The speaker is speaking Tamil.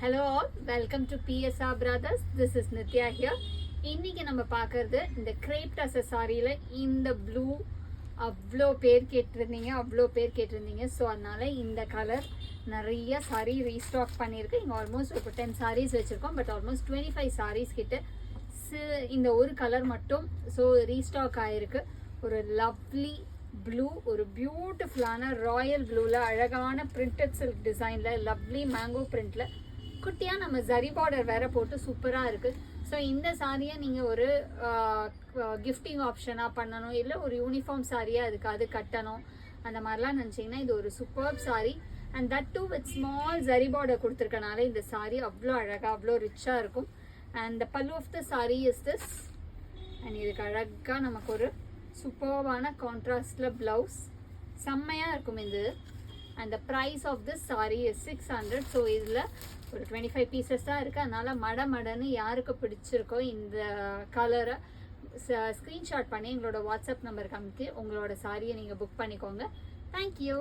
Hello all, welcome to PSR Brothers. This is Nitya here. இன்னைக்கு நம்ம பார்க்கறது இந்த crepe tassel சாரியில இந்த ப்ளூ அவ்வளோ பேர் கேட்டிருந்தீங்க ஸோ அதனால இந்த கலர் நிறைய சாரி ரீஸ்டாக் பண்ணியிருக்கு. இங்கே ஆல்மோஸ்ட் ஒரு 10 சாரீஸ் வச்சுருக்கோம், பட் ஆல்மோஸ்ட் 25 சாரீஸ் கிட்ட இந்த ஒரு கலர் மட்டும் ஸோ ரீஸ்டாக் ஆகிருக்கு. ஒரு லவ்லி ப்ளூ, ஒரு பியூட்டிஃபுல்லான ராயல் ப்ளூவில் அழகான பிரிண்டட் சில்க் டிசைனில் லவ்லி மேங்கோ பிரிண்டில் குட்டியாக நம்ம ஜரி பார்டர் வேற போட்டு சூப்பராக இருக்குது. ஸோ இந்த சாரியை நீங்கள் ஒரு கிஃப்டிங் ஆப்ஷனாக பண்ணணும், இல்லை ஒரு யூனிஃபார்ம் சாரியாக அதுக்கு அது கட்டணும், அந்த மாதிரிலாம் நினச்சிங்கன்னா இது ஒரு superb sari. And that too with small zari border கொடுத்துருக்கனால இந்த சாரி அவ்வளோ அழகாக அவ்வளோ ரிச்சாக இருக்கும். And the pallu of the sari is this. And இதுக்கு அழகாக நமக்கு ஒரு சூப்பர்வான கான்ட்ராஸ்டில் ப்ளவுஸ் செம்மையாக இருக்கும் இது. And the price of this sari is 600. So இதில் ஒரு 25 பீசஸ் தான் இருக்குது. அதனால் மடன்னு யாருக்கு பிடிச்சிருக்கோ இந்த கலரை ஸ்க்ரீன்ஷாட் பண்ணி எங்களோட வாட்ஸ்அப் நம்பருக்கு அனுப்பி உங்களோட சாரியை நீங்கள் புக் பண்ணிக்கோங்க. தேங்க்யூ.